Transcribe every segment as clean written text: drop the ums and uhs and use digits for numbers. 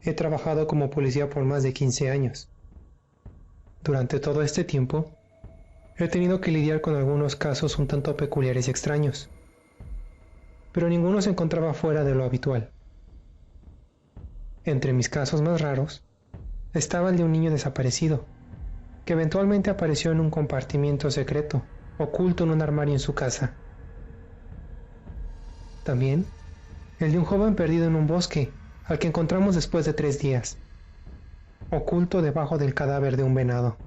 He trabajado como policía por más de 15 años. Durante todo este tiempo, he tenido que lidiar con algunos casos un tanto peculiares y extraños, pero ninguno se encontraba fuera de lo habitual. Entre mis casos más raros, estaba el de un niño desaparecido, que eventualmente apareció en un compartimiento secreto, oculto en un armario en su casa. También, el de un joven perdido en un bosque, al que encontramos después de 3 días, oculto debajo del cadáver de un venado.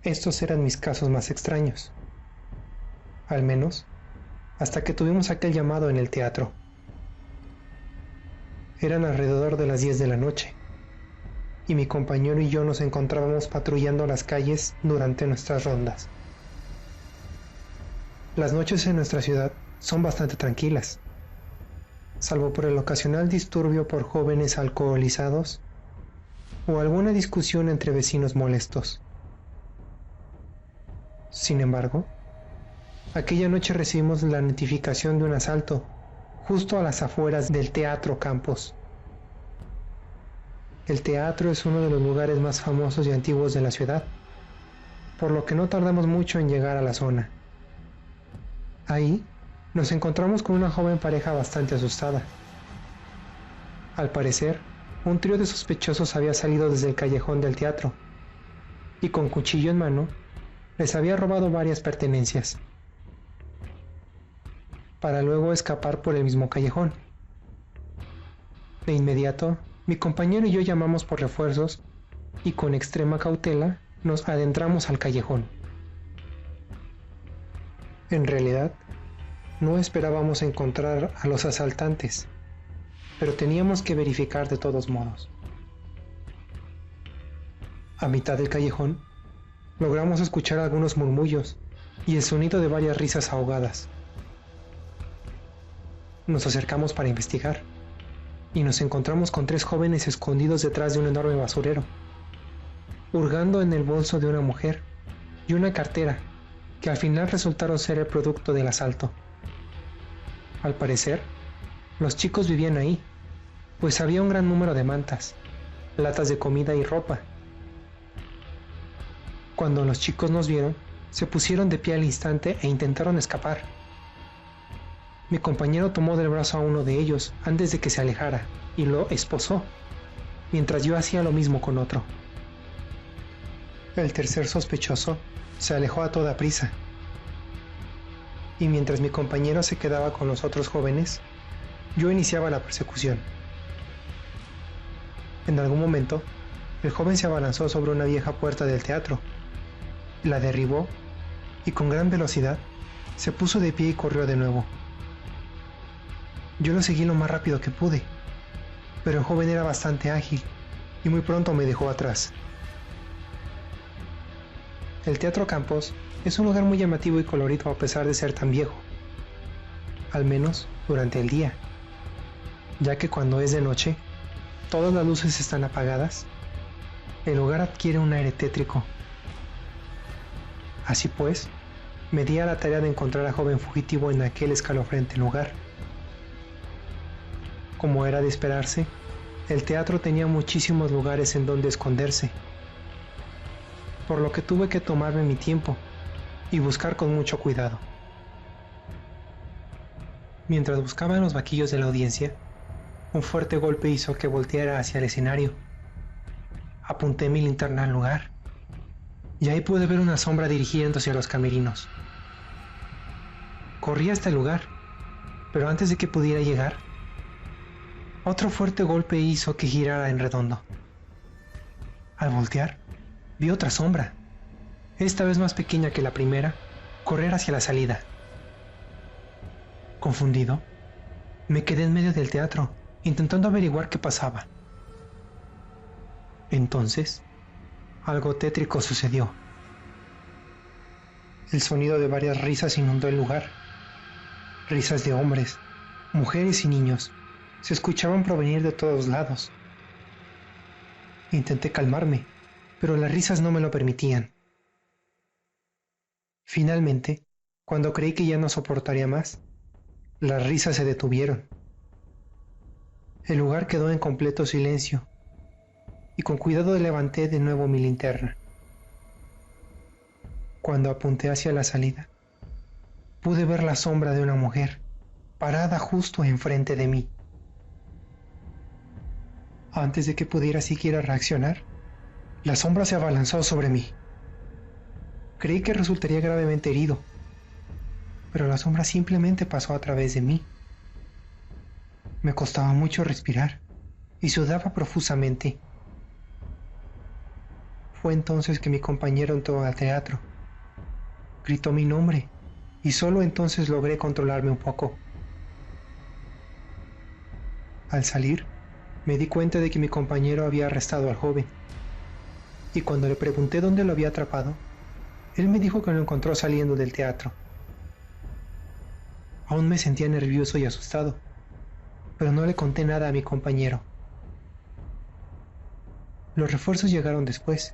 Estos eran mis casos más extraños, al menos hasta que tuvimos aquel llamado en el teatro. Eran alrededor de las 10 de la noche, y mi compañero y yo nos encontrábamos patrullando las calles durante nuestras rondas. Las noches en nuestra ciudad son bastante tranquilas, salvo por el ocasional disturbio por jóvenes alcoholizados o alguna discusión entre vecinos molestos. Sin embargo, aquella noche recibimos la notificación de un asalto justo a las afueras del Teatro Campos. El teatro es uno de los lugares más famosos y antiguos de la ciudad, por lo que no tardamos mucho en llegar a la zona. Ahí nos encontramos con una joven pareja bastante asustada. Al parecer, un trío de sospechosos había salido desde el callejón del teatro y con cuchillo en mano les había robado varias pertenencias, para luego escapar por el mismo callejón. De inmediato, mi compañero y yo llamamos por refuerzos y con extrema cautela nos adentramos al callejón. En realidad, no esperábamos encontrar a los asaltantes, pero teníamos que verificar de todos modos. A mitad del callejón, logramos escuchar algunos murmullos y el sonido de varias risas ahogadas. Nos acercamos para investigar y nos encontramos con 3 jóvenes escondidos detrás de un enorme basurero, hurgando en el bolso de una mujer y una cartera que al final resultaron ser el producto del asalto. Al parecer, los chicos vivían ahí, pues había un gran número de mantas, latas de comida y ropa. Cuando los chicos nos vieron, se pusieron de pie al instante e intentaron escapar. Mi compañero tomó del brazo a uno de ellos antes de que se alejara y lo esposó, mientras yo hacía lo mismo con otro. El tercer sospechoso se alejó a toda prisa, y mientras mi compañero se quedaba con los otros jóvenes, yo iniciaba la persecución. En algún momento, el joven se abalanzó sobre una vieja puerta del teatro, la derribó y con gran velocidad se puso de pie y corrió de nuevo. Yo lo seguí lo más rápido que pude, pero el joven era bastante ágil y muy pronto me dejó atrás. El Teatro Campos es un lugar muy llamativo y colorido a pesar de ser tan viejo, al menos durante el día, ya que cuando es de noche, todas las luces están apagadas, el lugar adquiere un aire tétrico. Así pues, me di a la tarea de encontrar al joven fugitivo en aquel escalofriante lugar. Como era de esperarse, el teatro tenía muchísimos lugares en donde esconderse, por lo que tuve que tomarme mi tiempo y buscar con mucho cuidado. Mientras buscaba en los vaquillos de la audiencia, un fuerte golpe hizo que volteara hacia el escenario. Apunté mi linterna al lugar, y ahí pude ver una sombra dirigiéndose a los camerinos. Corrí hasta el lugar, pero antes de que pudiera llegar, otro fuerte golpe hizo que girara en redondo. Al voltear, vi otra sombra, esta vez más pequeña que la primera, correr hacia la salida. Confundido, me quedé en medio del teatro, intentando averiguar qué pasaba. Entonces, algo tétrico sucedió. El sonido de varias risas inundó el lugar. Risas de hombres, mujeres y niños se escuchaban provenir de todos lados. Intenté calmarme, pero las risas no me lo permitían. Finalmente, cuando creí que ya no soportaría más, las risas se detuvieron. El lugar quedó en completo silencio y con cuidado levanté de nuevo mi linterna. Cuando apunté hacia la salida, pude ver la sombra de una mujer parada justo enfrente de mí. Antes de que pudiera siquiera reaccionar, la sombra se abalanzó sobre mí. Creí que resultaría gravemente herido, pero la sombra simplemente pasó a través de mí. Me costaba mucho respirar y sudaba profusamente. Fue entonces que mi compañero entró al teatro. Gritó mi nombre y solo entonces logré controlarme un poco. Al salir, me di cuenta de que mi compañero había arrestado al joven. Y cuando le pregunté dónde lo había atrapado, él me dijo que lo encontró saliendo del teatro. Aún me sentía nervioso y asustado, pero no le conté nada a mi compañero. Los refuerzos llegaron después,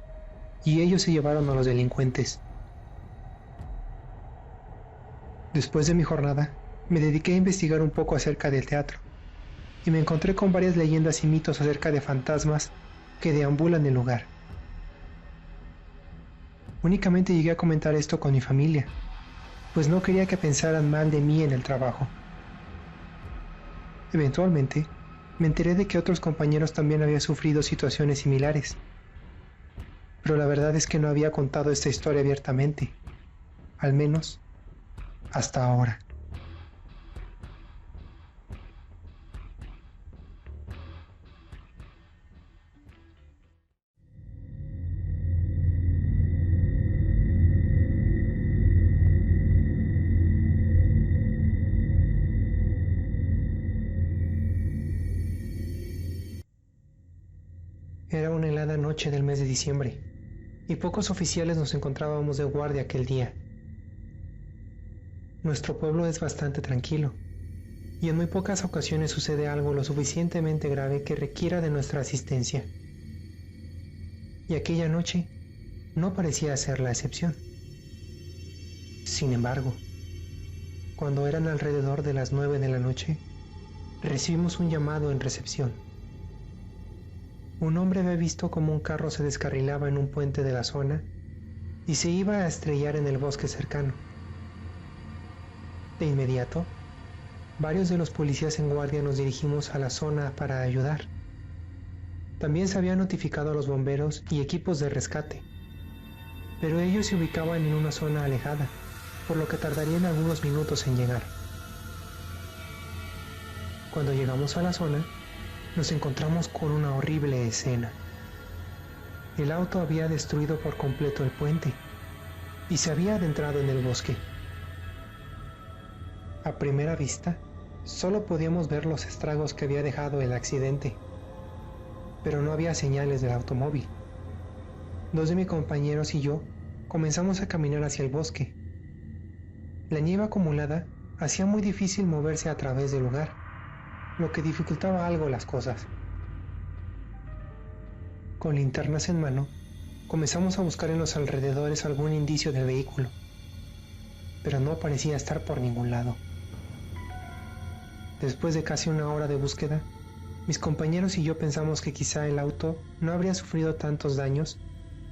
y ellos se llevaron a los delincuentes. Después de mi jornada, me dediqué a investigar un poco acerca del teatro, y me encontré con varias leyendas y mitos acerca de fantasmas que deambulan el lugar. Únicamente llegué a comentar esto con mi familia, pues no quería que pensaran mal de mí en el trabajo. Eventualmente, me enteré de que otros compañeros también habían sufrido situaciones similares, pero la verdad es que no había contado esta historia abiertamente, al menos hasta ahora. Era una helada noche del mes de diciembre, y pocos oficiales nos encontrábamos de guardia aquel día. Nuestro pueblo es bastante tranquilo, y en muy pocas ocasiones sucede algo lo suficientemente grave que requiera de nuestra asistencia. Y aquella noche no parecía ser la excepción. Sin embargo, cuando eran alrededor de las 9 de la noche, recibimos un llamado en recepción. Un hombre había visto cómo un carro se descarrilaba en un puente de la zona y se iba a estrellar en el bosque cercano. De inmediato, varios de los policías en guardia nos dirigimos a la zona para ayudar. También se había notificado a los bomberos y equipos de rescate, pero ellos se ubicaban en una zona alejada, por lo que tardarían algunos minutos en llegar. Cuando llegamos a la zona, nos encontramos con una horrible escena. El auto había destruido por completo el puente y se había adentrado en el bosque. A primera vista, solo podíamos ver los estragos que había dejado el accidente, pero no había señales del automóvil. Dos de mis compañeros y yo comenzamos a caminar hacia el bosque. La nieve acumulada hacía muy difícil moverse a través del lugar, lo que dificultaba algo las cosas. Con linternas en mano, comenzamos a buscar en los alrededores algún indicio del vehículo, pero no parecía estar por ningún lado. Después de casi una hora de búsqueda, mis compañeros y yo pensamos que quizá el auto no habría sufrido tantos daños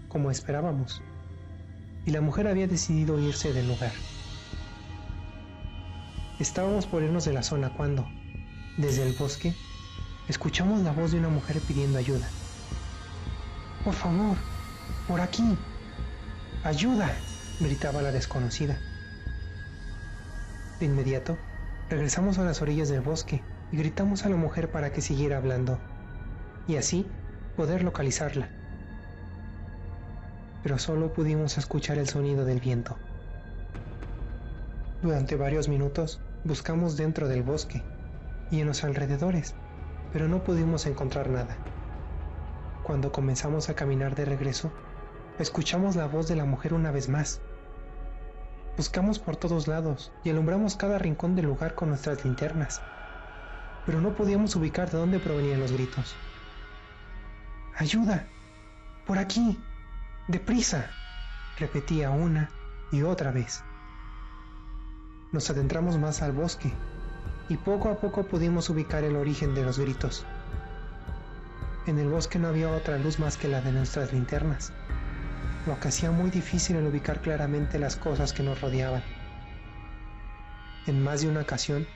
como esperábamos, y la mujer había decidido irse del lugar. Estábamos por irnos de la zona cuando, desde el bosque, escuchamos la voz de una mujer pidiendo ayuda. «Por favor, por aquí, ayuda», gritaba la desconocida. De inmediato, regresamos a las orillas del bosque y gritamos a la mujer para que siguiera hablando, y así poder localizarla. Pero solo pudimos escuchar el sonido del viento. Durante varios minutos buscamos dentro del bosque y en los alrededores, pero no pudimos encontrar nada. Cuando comenzamos a caminar de regreso, escuchamos la voz de la mujer una vez más. Buscamos por todos lados y alumbramos cada rincón del lugar con nuestras linternas, pero no podíamos ubicar de dónde provenían los gritos. «¡Ayuda! ¡Por aquí! ¡Deprisa!», repetía una y otra vez. Nos adentramos más al bosque y poco a poco pudimos ubicar el origen de los gritos. En el bosque no había otra luz más que la de nuestras linternas, lo que hacía muy difícil el ubicar claramente las cosas que nos rodeaban. En más de una ocasión,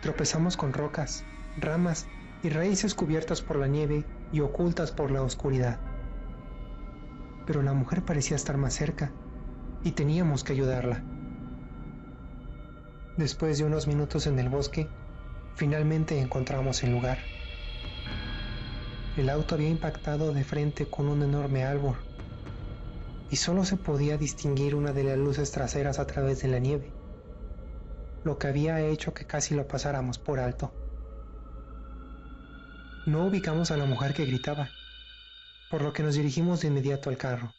tropezamos con rocas, ramas y raíces cubiertas por la nieve y ocultas por la oscuridad. Pero la mujer parecía estar más cerca y teníamos que ayudarla. Después de unos minutos en el bosque, finalmente encontramos el lugar. El auto había impactado de frente con un enorme árbol y solo se podía distinguir una de las luces traseras a través de la nieve, lo que había hecho que casi lo pasáramos por alto. No ubicamos a la mujer que gritaba, por lo que nos dirigimos de inmediato al carro.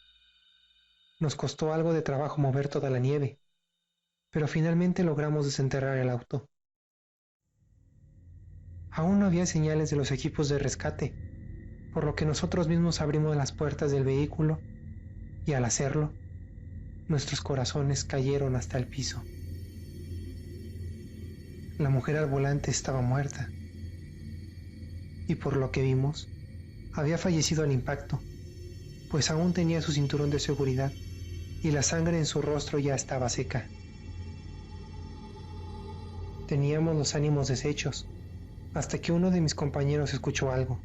Nos costó algo de trabajo mover toda la nieve, pero finalmente logramos desenterrar el auto. Aún no había señales de los equipos de rescate, por lo que nosotros mismos abrimos las puertas del vehículo y al hacerlo, nuestros corazones cayeron hasta el piso. La mujer al volante estaba muerta y por lo que vimos, había fallecido al impacto, pues aún tenía su cinturón de seguridad y la sangre en su rostro ya estaba seca. Teníamos los ánimos deshechos, hasta que uno de mis compañeros escuchó algo.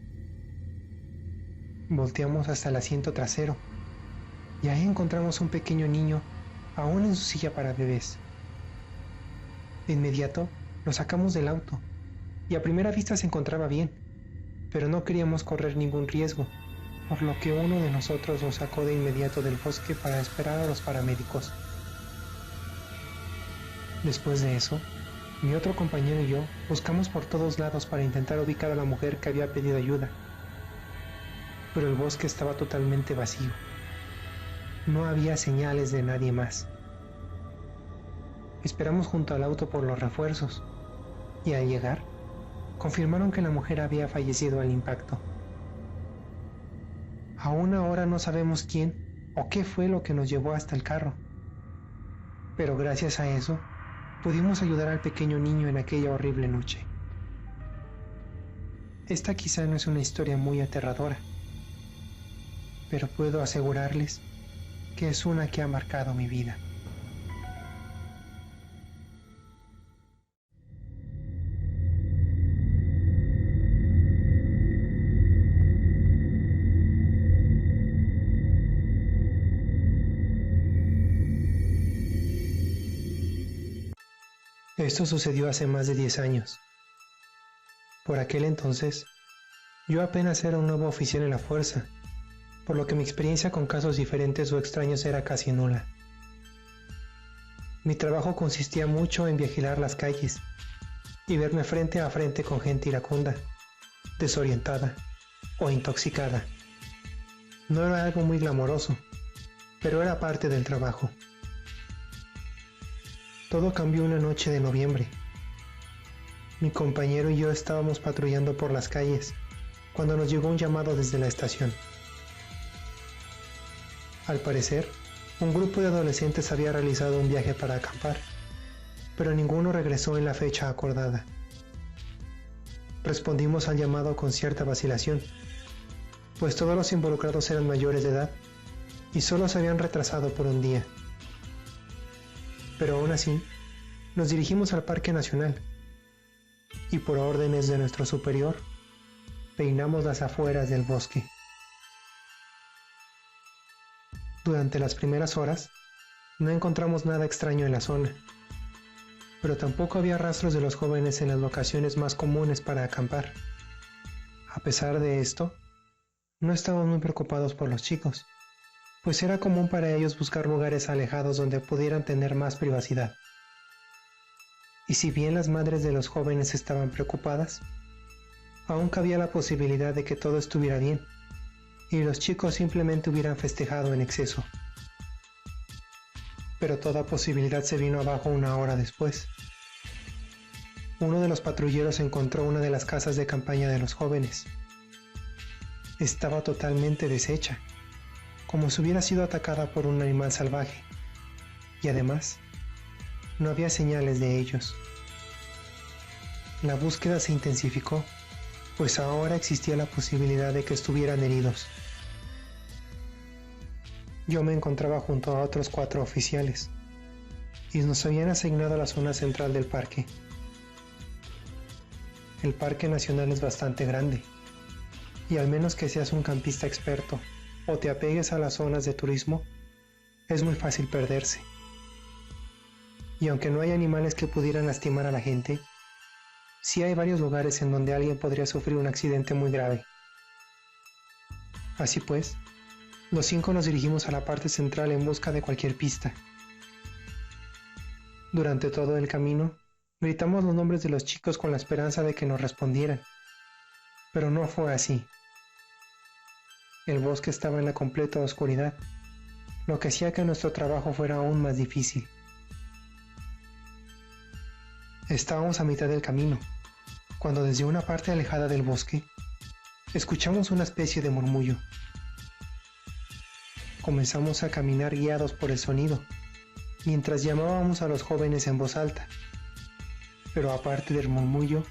Volteamos hasta el asiento trasero y ahí encontramos un pequeño niño aún en su silla para bebés. De inmediato lo sacamos del auto y a primera vista se encontraba bien, pero no queríamos correr ningún riesgo, por lo que uno de nosotros lo sacó de inmediato del bosque para esperar a los paramédicos. Después de eso, mi otro compañero y yo buscamos por todos lados para intentar ubicar a la mujer que había pedido ayuda, pero el bosque estaba totalmente vacío. No había señales de nadie más. Esperamos junto al auto por los refuerzos, y al llegar, confirmaron que la mujer había fallecido al impacto. Aún ahora no sabemos quién o qué fue lo que nos llevó hasta el carro, pero gracias a eso, pudimos ayudar al pequeño niño en aquella horrible noche. Esta quizá no es una historia muy aterradora, pero puedo asegurarles que es una que ha marcado mi vida. Esto sucedió hace más de 10 años. Por aquel entonces, yo apenas era un nuevo oficial en la fuerza, por lo que mi experiencia con casos diferentes o extraños era casi nula. Mi trabajo consistía mucho en vigilar las calles y verme frente a frente con gente iracunda, desorientada o intoxicada. No era algo muy glamoroso, pero era parte del trabajo. Todo cambió una noche de noviembre. Mi compañero y yo estábamos patrullando por las calles cuando nos llegó un llamado desde la estación. Al parecer, un grupo de adolescentes había realizado un viaje para acampar, pero ninguno regresó en la fecha acordada. Respondimos al llamado con cierta vacilación, pues todos los involucrados eran mayores de edad y solo se habían retrasado por un día. Pero aún así, nos dirigimos al Parque Nacional y por órdenes de nuestro superior, peinamos las afueras del bosque. Durante las primeras horas, no encontramos nada extraño en la zona, pero tampoco había rastros de los jóvenes en las locaciones más comunes para acampar. A pesar de esto, no estábamos muy preocupados por los chicos, pues era común para ellos buscar lugares alejados donde pudieran tener más privacidad. Y si bien las madres de los jóvenes estaban preocupadas, aún cabía la posibilidad de que todo estuviera bien y los chicos simplemente hubieran festejado en exceso. Pero toda posibilidad se vino abajo una hora después. Uno de los patrulleros encontró una de las casas de campaña de los jóvenes. Estaba totalmente deshecha, como si hubiera sido atacada por un animal salvaje, y además, no había señales de ellos. La búsqueda se intensificó, pues ahora existía la posibilidad de que estuvieran heridos. Yo me encontraba junto a otros 4 oficiales, y nos habían asignado a la zona central del parque. El Parque Nacional es bastante grande, y al menos que seas un campista experto o te apegues a las zonas de turismo, es muy fácil perderse. Y aunque no hay animales que pudieran lastimar a la gente, sí hay varios lugares en donde alguien podría sufrir un accidente muy grave. Así pues, los 5 nos dirigimos a la parte central en busca de cualquier pista. Durante todo el camino, gritamos los nombres de los chicos con la esperanza de que nos respondieran, pero no fue así. El bosque estaba en la completa oscuridad, lo que hacía que nuestro trabajo fuera aún más difícil. Estábamos a mitad del camino, cuando desde una parte alejada del bosque, escuchamos una especie de murmullo. Comenzamos a caminar guiados por el sonido, mientras llamábamos a los jóvenes en voz alta, pero aparte del murmullo,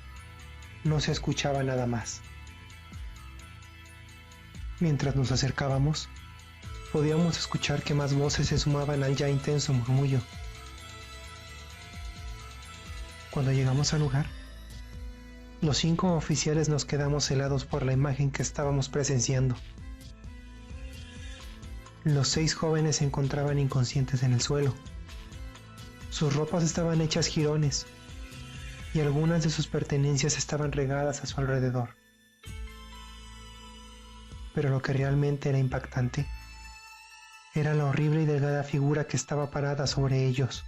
no se escuchaba nada más. Mientras nos acercábamos, podíamos escuchar que más voces se sumaban al ya intenso murmullo. Cuando llegamos al lugar, los 5 oficiales nos quedamos helados por la imagen que estábamos presenciando. Los 6 jóvenes se encontraban inconscientes en el suelo. Sus ropas estaban hechas jirones y algunas de sus pertenencias estaban regadas a su alrededor. Pero lo que realmente era impactante era la horrible y delgada figura que estaba parada sobre ellos.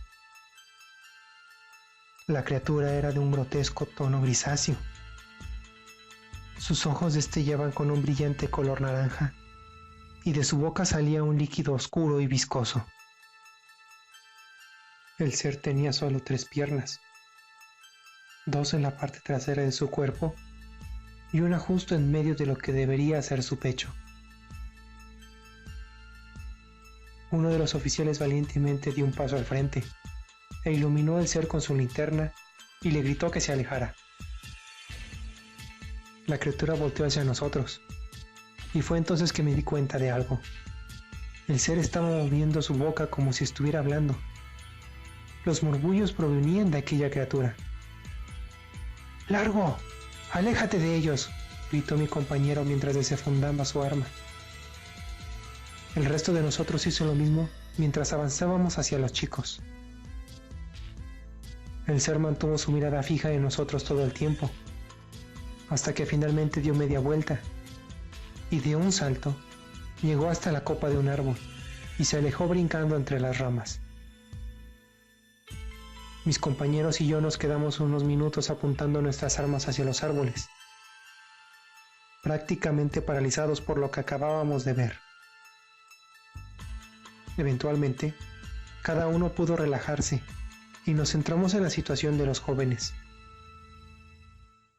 La criatura era de un grotesco tono grisáceo. Sus ojos destellaban con un brillante color naranja y de su boca salía un líquido oscuro y viscoso. El ser tenía solo 3 piernas, 2 en la parte trasera de su cuerpo y una justo en medio de lo que debería ser su pecho. Uno de los oficiales valientemente dio un paso al frente e iluminó el ser con su linterna y le gritó que se alejara. La criatura volteó hacia nosotros, y fue entonces que me di cuenta de algo. El ser estaba moviendo su boca como si estuviera hablando. Los murmullos provenían de aquella criatura. ¡Largo! ¡Aléjate de ellos!, gritó mi compañero mientras desenfundaba su arma. El resto de nosotros hizo lo mismo mientras avanzábamos hacia los chicos. El ser mantuvo su mirada fija en nosotros todo el tiempo, hasta que finalmente dio media vuelta, y de un salto llegó hasta la copa de un árbol y se alejó brincando entre las ramas. Mis compañeros y yo nos quedamos unos minutos apuntando nuestras armas hacia los árboles, prácticamente paralizados por lo que acabábamos de ver. Eventualmente, cada uno pudo relajarse y nos centramos en la situación de los jóvenes.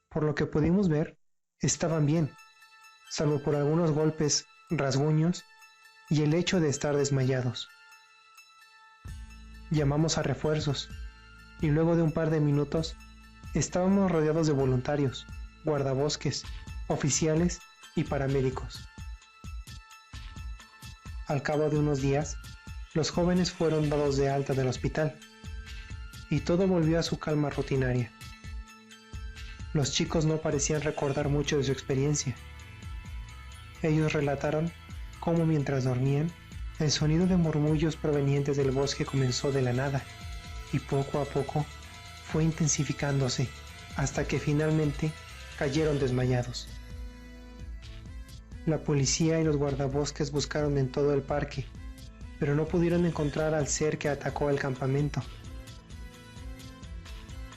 Por lo que pudimos ver, estaban bien, salvo por algunos golpes, rasguños y el hecho de estar desmayados. Llamamos a refuerzos y luego de un par de minutos estábamos rodeados de voluntarios, guardabosques, oficiales y paramédicos. Al cabo de unos días, los jóvenes fueron dados de alta del hospital y todo volvió a su calma rutinaria. Los chicos no parecían recordar mucho de su experiencia. Ellos relataron cómo mientras dormían, el sonido de murmullos provenientes del bosque comenzó de la nada y poco a poco fue intensificándose hasta que finalmente cayeron desmayados. La policía y los guardabosques buscaron en todo el parque, pero no pudieron encontrar al ser que atacó el campamento.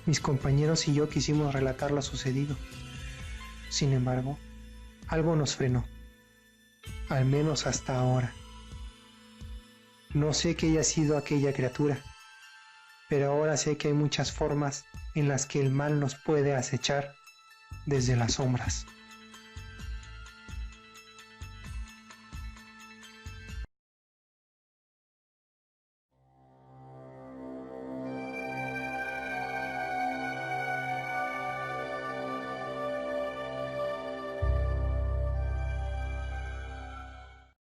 Mis compañeros y yo quisimos relatar lo sucedido. Sin embargo, algo nos frenó, al menos hasta ahora. No sé qué haya sido aquella criatura, pero ahora sé que hay muchas formas en las que el mal nos puede acechar desde las sombras.